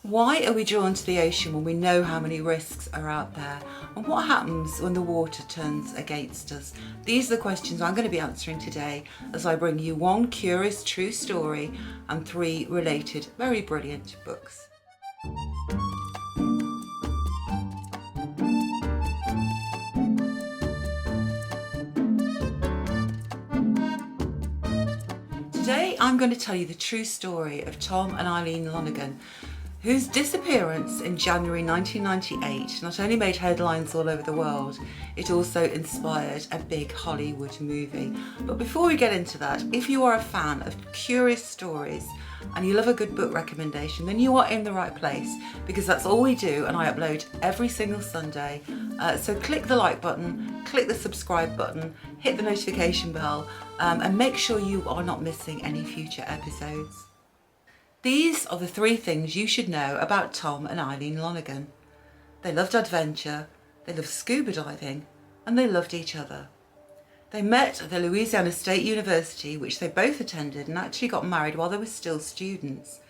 Why are we drawn to the ocean when we know how many risks are out there? And what happens when the water turns against us? These are the questions I'm going to be answering today as I bring you one curious true story and three related very brilliant books. Today I'm going to tell you the true story of Tom and Eileen Lonergan, whose disappearance in January 1998 not only made headlines all over the world, it also inspired a big Hollywood movie. But before we get into that, if you are a fan of curious stories and you love a good book recommendation, then you are in the right place, because that's all we do and I upload every single Sunday. So click the like button, click the subscribe button, hit the notification bell, and make sure you are not missing any future episodes. These are the three things you should know about Tom and Eileen Lonergan. They loved adventure, they loved scuba diving, and they loved each other. They met at the Louisiana State University, which they both attended, and actually got married while they were still students.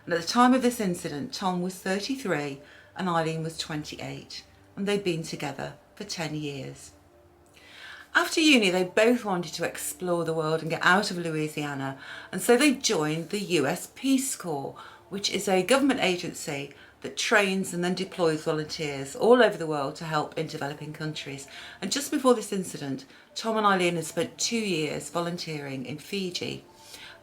And at the time of this incident, Tom was 33 and Eileen was 28, and they'd been together for 10 years. After uni, they both wanted to explore the world and get out of Louisiana, and so they joined the US Peace Corps, which is a government agency that trains and then deploys volunteers all over the world to help in developing countries. And just before this incident, Tom and Eileen had spent 2 years volunteering in Fiji.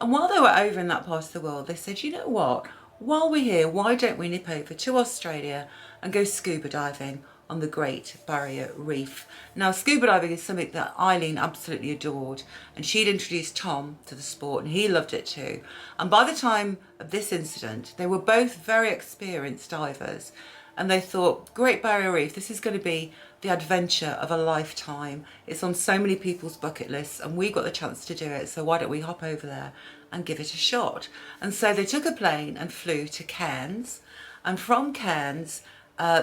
And while they were over in that part of the world, they said, you know what, while we're here, why don't we nip over to Australia and go scuba diving on the Great Barrier Reef. Now, scuba diving is something that Eileen absolutely adored, and she'd introduced Tom to the sport and he loved it too. And by the time of this incident, they were both very experienced divers, and they thought, Great Barrier Reef, this is going to be the adventure of a lifetime. It's on so many people's bucket lists and we got the chance to do it, so why don't we hop over there and give it a shot? And so they took a plane and flew to Cairns, and from Cairns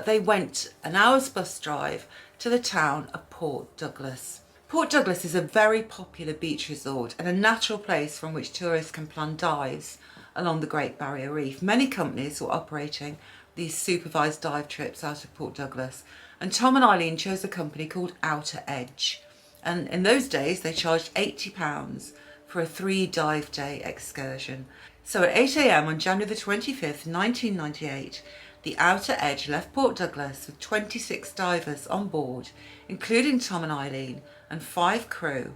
they went an hour's bus drive to the town of Port Douglas. Port Douglas is a very popular beach resort and a natural place from which tourists can plan dives along the Great Barrier Reef. Many companies were operating these supervised dive trips out of Port Douglas, and Tom and Eileen chose a company called Outer Edge. And in those days they charged £80 for a 3-dive day excursion. So at 8 a.m. on January the 25th, 1998, the Outer Edge left Port Douglas with 26 divers on board, including Tom and Eileen, and 5 crew.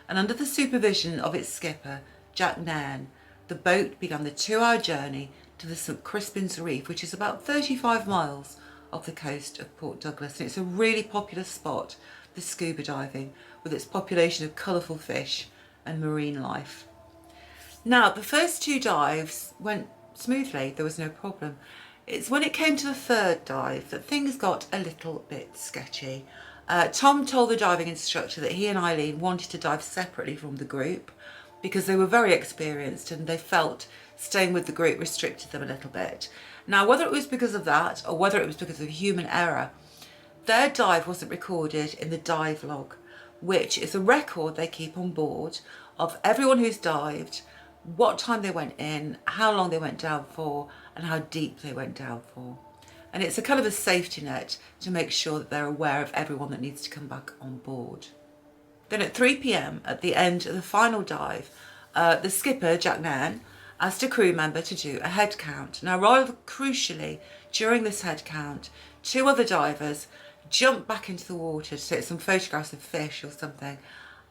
And under the supervision of its skipper, Jack Nairn, the boat began the 2-hour journey to the St Crispin's Reef, which is about 35 miles off the coast of Port Douglas. And it's a really popular spot for scuba diving, with its population of colourful fish and marine life. Now, the first 2 dives went smoothly, there was no problem. It's when it came to the 3rd dive that things got a little bit sketchy. Tom told the diving instructor that he and Eileen wanted to dive separately from the group because they were very experienced and they felt staying with the group restricted them a little bit. Now, whether it was because of that or whether it was because of human error, their dive wasn't recorded in the dive log, which is a record they keep on board of everyone who's dived, what time they went in, how long they went down for, and how deep they went down for. And it's a kind of a safety net to make sure that they're aware of everyone that needs to come back on board. Then at 3 p.m, at the end of the final dive, the skipper, Jack Nairn, asked a crew member to do a head count. Now, rather crucially, during this head count, 2 other divers jumped back into the water to take some photographs of fish or something,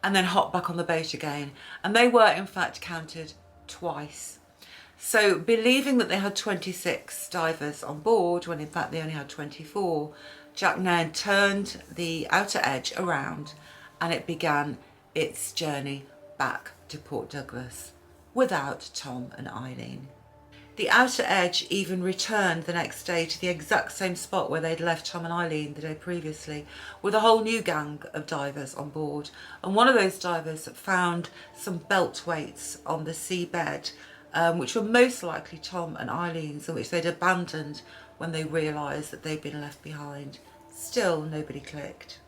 and then hopped back on the boat again. And they were in fact counted twice. So believing that they had 26 divers on board when in fact they only had 24, Jack Nairn turned the Outer Edge around and it began its journey back to Port Douglas without Tom and Eileen. The Outer Edge even returned the next day to the exact same spot where they'd left Tom and Eileen the day previously, with a whole new gang of divers on board. And one of those divers found some belt weights on the seabed, which were most likely Tom and Eileen's, and which they'd abandoned when they realised that they'd been left behind. Still, nobody clicked.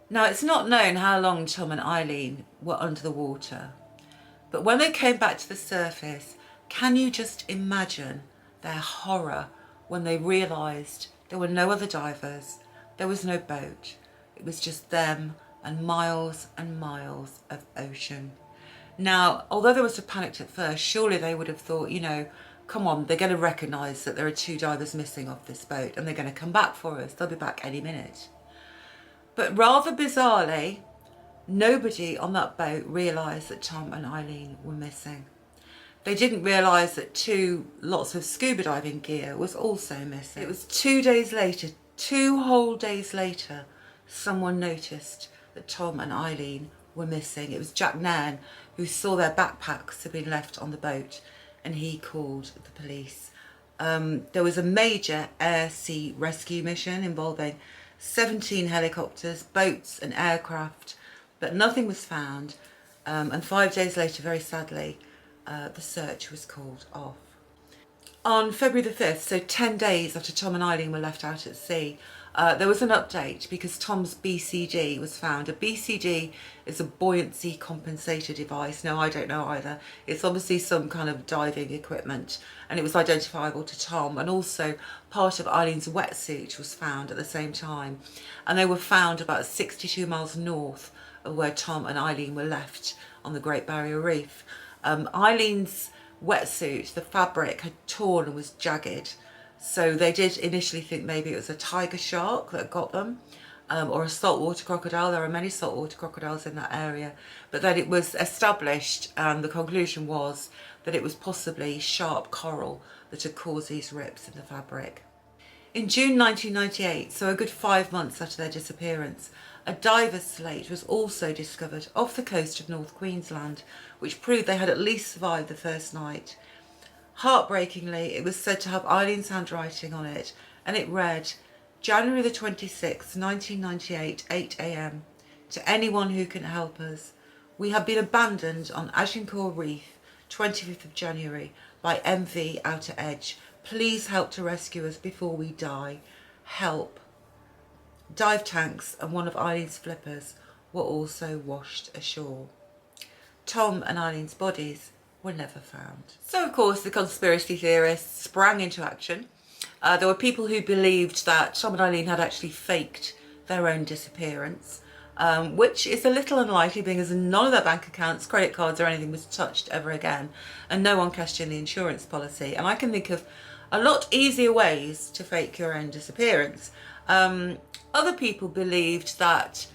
Now, it's not known how long Tom and Eileen were under the water, but when they came back to the surface, can you just imagine their horror when they realised there were no other divers, there was no boat. It was just them and miles of ocean. Now, although they must have panicked at first, surely they would have thought, you know, come on, they're going to recognise that there are 2 divers missing off this boat and they're going to come back for us. They'll be back any minute. But rather bizarrely, nobody on that boat realised that Tom and Eileen were missing. They didn't realise that 2 lots of scuba diving gear was also missing. It was 2 days later, 2 whole days later, someone noticed that Tom and Eileen were missing. It was Jack Nairn who saw their backpacks had been left on the boat, and he called the police. There was a major air-sea rescue mission involving 17 helicopters, boats and aircraft, but nothing was found. And 5 days later, very sadly, the search was called off. On February the 5th, so 10 days after Tom and Eileen were left out at sea, there was an update because Tom's BCD was found. A BCD is a buoyancy compensator device. No, I don't know either. It's obviously some kind of diving equipment, and it was identifiable to Tom, and also part of Eileen's wetsuit was found at the same time, and they were found about 62 miles north of where Tom and Eileen were left on the Great Barrier Reef. Eileen's wetsuit, the fabric had torn and was jagged, so they did initially think maybe it was a tiger shark that got them, or a saltwater crocodile. There are many saltwater crocodiles in that area, but then it was established, and the conclusion was that it was possibly sharp coral that had caused these rips in the fabric. In June 1998, so a good 5 months after their disappearance, a diver's slate was also discovered off the coast of North Queensland, which proved they had at least survived the first night. Heartbreakingly, it was said to have Eileen's handwriting on it, and it read, January the 26th, 1998, 8 a.m. To anyone who can help us. We have been abandoned on Agincourt Reef, 25th of January, by MV Outer Edge. Please help to rescue us before we die. Help. Dive tanks and one of Eileen's flippers were also washed ashore. Tom and Eileen's bodies were never found. So of course the conspiracy theorists sprang into action. There were people who believed that Tom and Eileen had actually faked their own disappearance, which is a little unlikely, being as none of their bank accounts, credit cards or anything was touched ever again, and no one cashed in the insurance policy. And I can think of a lot easier ways to fake your own disappearance. Other people believed that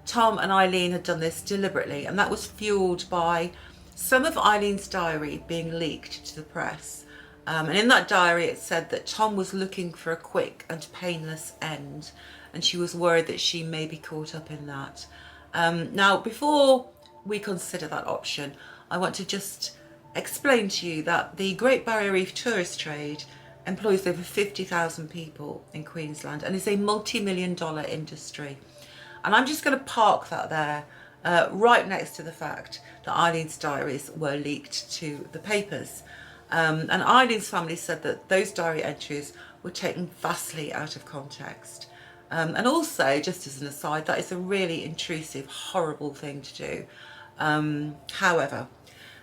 Tom and Eileen had done this deliberately, and that was fueled by some of Eileen's diary being leaked to the press. And in that diary it said that Tom was looking for a quick and painless end, and she was worried that she may be caught up in that. Now, before we consider that option, I want to just explain to you that the Great Barrier Reef tourist trade employs over 50,000 people in Queensland and is a multi-million-dollar industry. And I'm just going to park that there, right next to the fact that Eileen's diaries were leaked to the papers. And Eileen's family said that those diary entries were taken vastly out of context. And also, just as an aside, that is a really intrusive, horrible thing to do. However,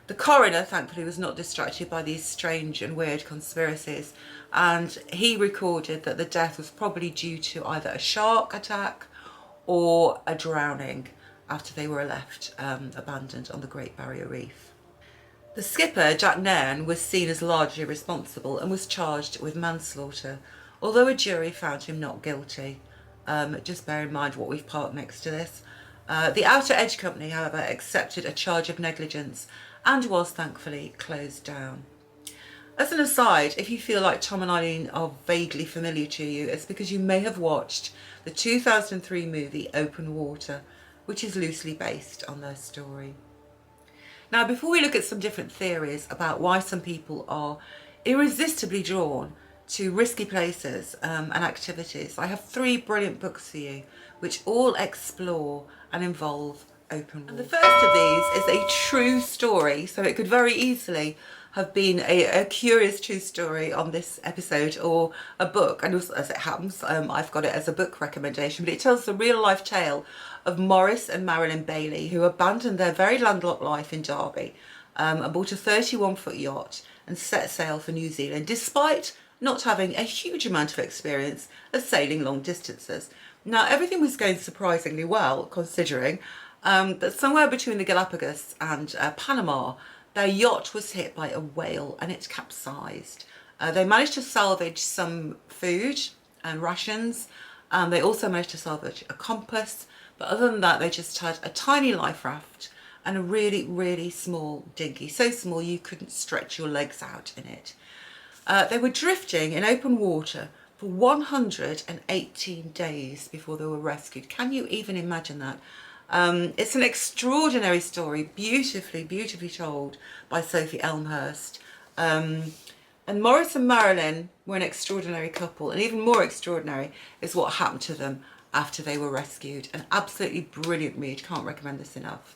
the coroner, thankfully, was not distracted by these strange and weird conspiracies, and he recorded that the death was probably due to either a shark attack or a drowning after they were left abandoned on the Great Barrier Reef. The skipper, Jack Nairn, was seen as largely responsible and was charged with manslaughter, although a jury found him not guilty. Just bear in mind what we've parked next to this. The Outer Edge Company, however, accepted a charge of negligence and was thankfully closed down. As an aside, if you feel like Tom and Eileen are vaguely familiar to you, it's because you may have watched the 2003 movie Open Water, which is loosely based on their story. Now, before we look at some different theories about why some people are irresistibly drawn to risky places and activities, I have 3 brilliant books for you which all explore and involve open water. And the first of these is a true story, so it could very easily have been a curious true story on this episode, or a book, and as it happens, I've got it as a book recommendation, but it tells the real life tale of Maurice and Marilyn Bailey, who abandoned their very landlocked life in Derby and bought a 31-foot yacht and set sail for New Zealand, despite not having a huge amount of experience of sailing long distances. Now, everything was going surprisingly well, considering that somewhere between the Galapagos and Panama, their yacht was hit by a whale and it capsized. They managed to salvage some food and rations. They also managed to salvage a compass, but other than that, they just had a tiny life raft and a really, really small dinghy, so small you couldn't stretch your legs out in it. They were drifting in open water for 118 days before they were rescued. Can you even imagine that? It's an extraordinary story, beautifully, beautifully told by Sophie Elmhurst. And Maurice and Marilyn were an extraordinary couple, and even more extraordinary is what happened to them after they were rescued. An absolutely brilliant read, can't recommend this enough.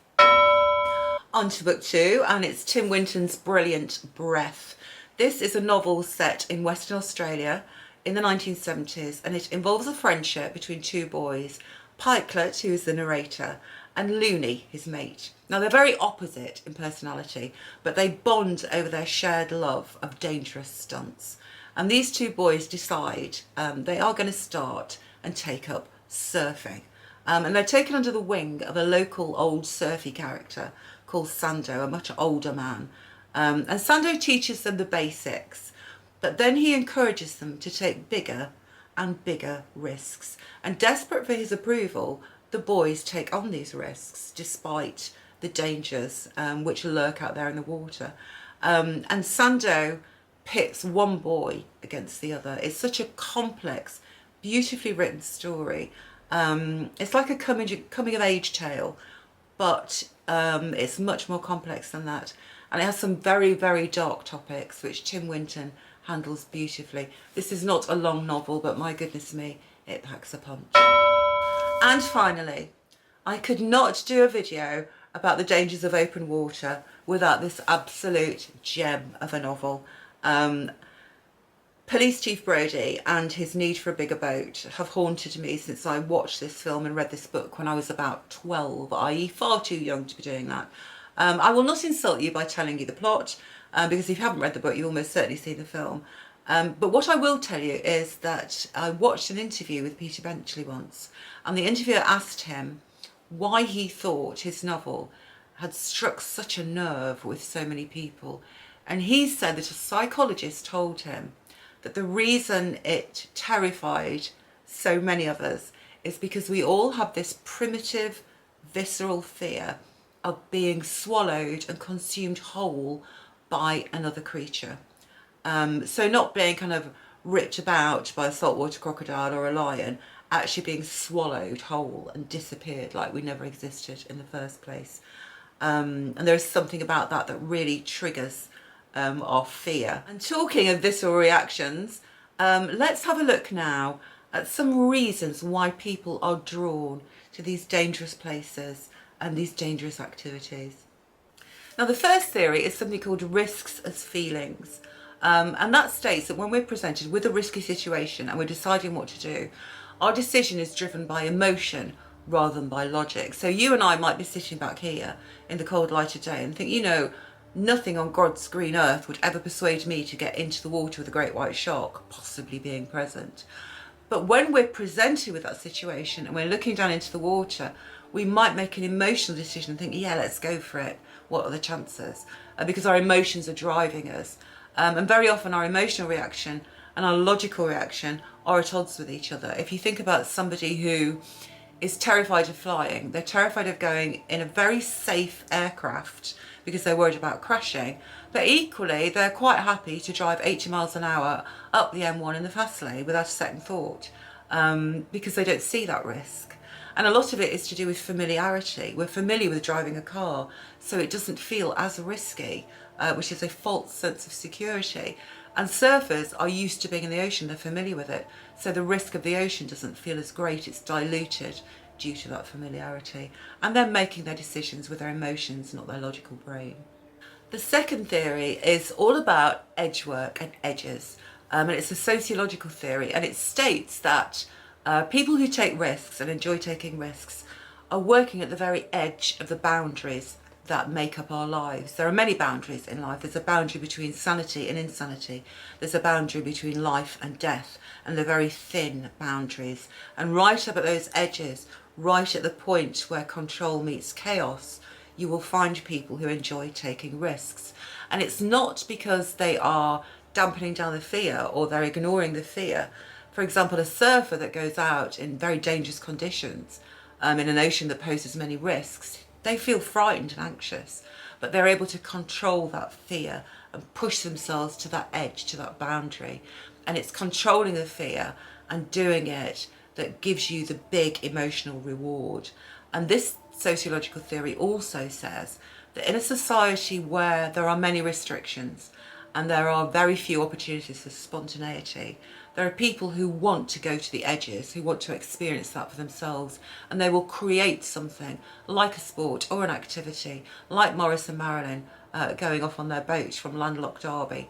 On to book 2, and it's Tim Winton's brilliant Breath. This is a novel set in Western Australia in the 1970s, and it involves a friendship between two boys, Pikelet, who is the narrator, and Looney, his mate. Now, they're very opposite in personality, but they bond over their shared love of dangerous stunts. And these two boys decide they are going to start and take up surfing. And they're taken under the wing of a local old surfy character called Sando, a much older man. And Sando teaches them the basics, but then he encourages them to take bigger and bigger risks. And desperate for his approval, the boys take on these risks despite the dangers which lurk out there in the water. And Sando pits one boy against the other. It's such a complex, beautifully written story. It's like a coming of age tale, but it's much more complex than that. And it has some very, very dark topics, which Tim Winton handles beautifully. This is not a long novel, but my goodness me, it packs a punch. And finally, I could not do a video about the dangers of open water without this absolute gem of a novel. Police Chief Brody and his need for a bigger boat have haunted me since I watched this film and read this book when I was about 12, i.e. far too young to be doing that. I will not insult you by telling you the plot, because if you haven't read the book, you've almost certainly seen the film. But what I will tell you is that I watched an interview with Peter Benchley once, and the interviewer asked him why he thought his novel had struck such a nerve with so many people. And he said that a psychologist told him that the reason it terrified so many of us is because we all have this primitive, visceral fear of being swallowed and consumed whole by another creature. So not being kind of ripped about by a saltwater crocodile or a lion, actually being swallowed whole and disappeared like we never existed in the first place. And there is something about that that really triggers our fear. And talking of visceral reactions, let's have a look now at some reasons why people are drawn to these dangerous places and these dangerous activities. Now, the first theory is something called risks as feelings. And that states that when we're presented with a risky situation and we're deciding what to do, our decision is driven by emotion rather than by logic. So you and I might be sitting back here in the cold light of day and think, you know, nothing on God's green earth would ever persuade me to get into the water with a great white shark possibly being present. But when we're presented with that situation and we're looking down into the water, we might make an emotional decision and think, yeah, let's go for it. What are the chances? Because our emotions are driving us. And very often our emotional reaction and our logical reaction are at odds with each other. If you think about somebody who is terrified of flying, they're terrified of going in a very safe aircraft because they're worried about crashing, but equally they're quite happy to drive 80 miles an hour up the M1 in the fast lane without a second thought, because they don't see that risk. And a lot of it is to do with familiarity. We're familiar with driving a car, so it doesn't feel as risky, which is a false sense of security. And surfers are used to being in the ocean, they're familiar with it, so the risk of the ocean doesn't feel as great, it's diluted due to that familiarity. And they're making their decisions with their emotions, not their logical brain. The second theory is all about edge work and edges, and it's a sociological theory, and it states that people who take risks and enjoy taking risks are working at the very edge of the boundaries that make up our lives. There are many boundaries in life. There's a boundary between sanity and insanity. There's a boundary between life and death, and they're very thin boundaries. And right up at those edges, right at the point where control meets chaos, you will find people who enjoy taking risks. And it's not because they are dampening down the fear or they're ignoring the fear. For example, a surfer that goes out in very dangerous conditions in an ocean that poses many risks, they feel frightened and anxious, but they're able to control that fear and push themselves to that edge, to that boundary. And it's controlling the fear and doing it that gives you the big emotional reward. And this sociological theory also says that in a society where there are many restrictions and there are very few opportunities for spontaneity, there are people who want to go to the edges, who want to experience that for themselves, and they will create something like a sport or an activity, like Maurice and Marilyn going off on their boat from landlocked Derby.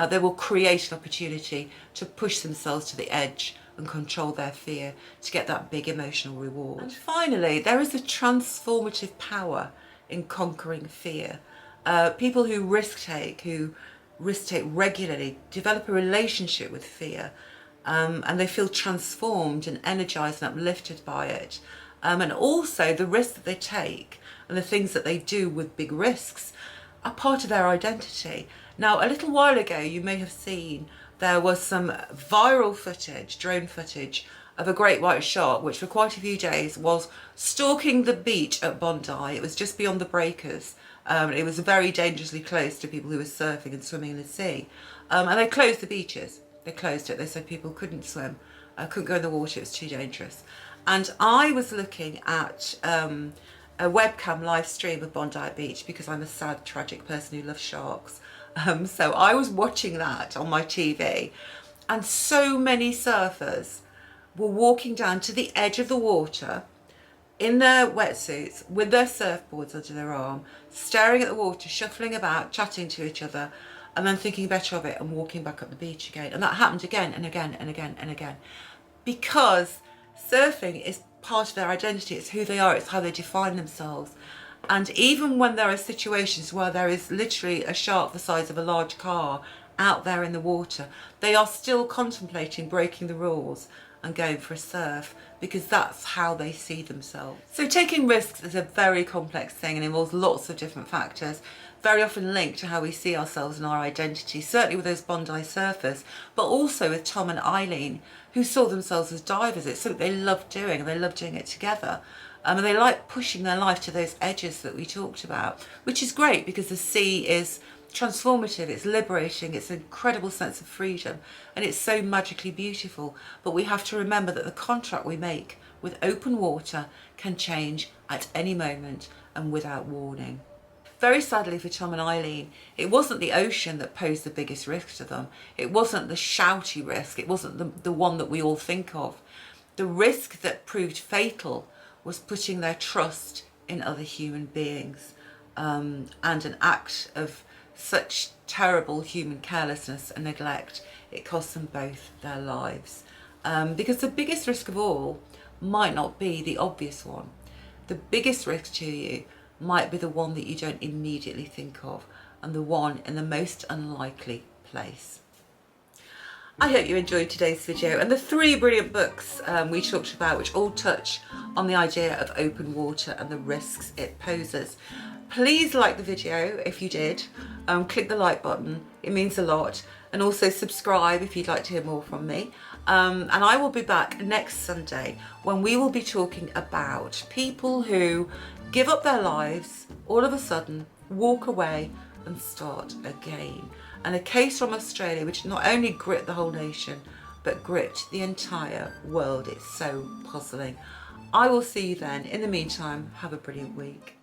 They will create an opportunity to push themselves to the edge and control their fear to get that big emotional reward. And finally, there is a transformative power in conquering fear. People who risk take regularly, develop a relationship with fear, and they feel transformed and energized and uplifted by it. And also the risks that they take and the things that they do with big risks are part of their identity. Now, a little while ago, you may have seen there was some viral footage, drone footage, of a great white shark, which for quite a few days was stalking the beach at Bondi. It was just beyond the breakers. It was very dangerously close to people who were surfing and swimming in the sea. And they closed the beaches. They closed it. They said people couldn't swim, couldn't go in the water, it was too dangerous. And I was looking at a webcam live stream of Bondi Beach because I'm a sad, tragic person who loves sharks. So I was watching that on my TV, and so many surfers were walking down to the edge of the water in their wetsuits with their surfboards under their arm, staring at the water, shuffling about, chatting to each other, and then thinking better of it and walking back up the beach again. And that happened again and again and again and again, because surfing is part of their identity. It's who they are. It's how they define themselves. And even when there are situations where there is literally a shark the size of a large car out there in the water, they are still contemplating breaking the rules and going for a surf, because that's how they see themselves. So taking risks is a very complex thing and involves lots of different factors, very often linked to how we see ourselves and our identity, certainly with those Bondi surfers, but also with Tom and Eileen, who saw themselves as divers. It's something they love doing, and they love doing it together. And they like pushing their life to those edges that we talked about, which is great because the sea is transformative, it's liberating, it's an incredible sense of freedom, and it's so magically beautiful. But we have to remember that the contract we make with open water can change at any moment and without warning. Very sadly for Tom and Eileen, it wasn't the ocean that posed the biggest risk to them. It wasn't the shouty risk. It wasn't the one that we all think of. The risk that proved fatal was putting their trust in other human beings, and an act of such terrible human carelessness and neglect, it cost them both their lives. Because the biggest risk of all might not be the obvious one. The biggest risk to you might be the one that you don't immediately think of, and the one in the most unlikely place. I hope you enjoyed today's video and the 3 brilliant books we talked about, which all touch on the idea of open water and the risks it poses. Please like the video if you did, click the like button, it means a lot, and also subscribe if you'd like to hear more from me. And I will be back next Sunday when we will be talking about people who give up their lives, all of a sudden walk away and start again. And a case from Australia which not only gripped the whole nation, but gripped the entire world. It's so puzzling. I will see you then. In the meantime, have a brilliant week.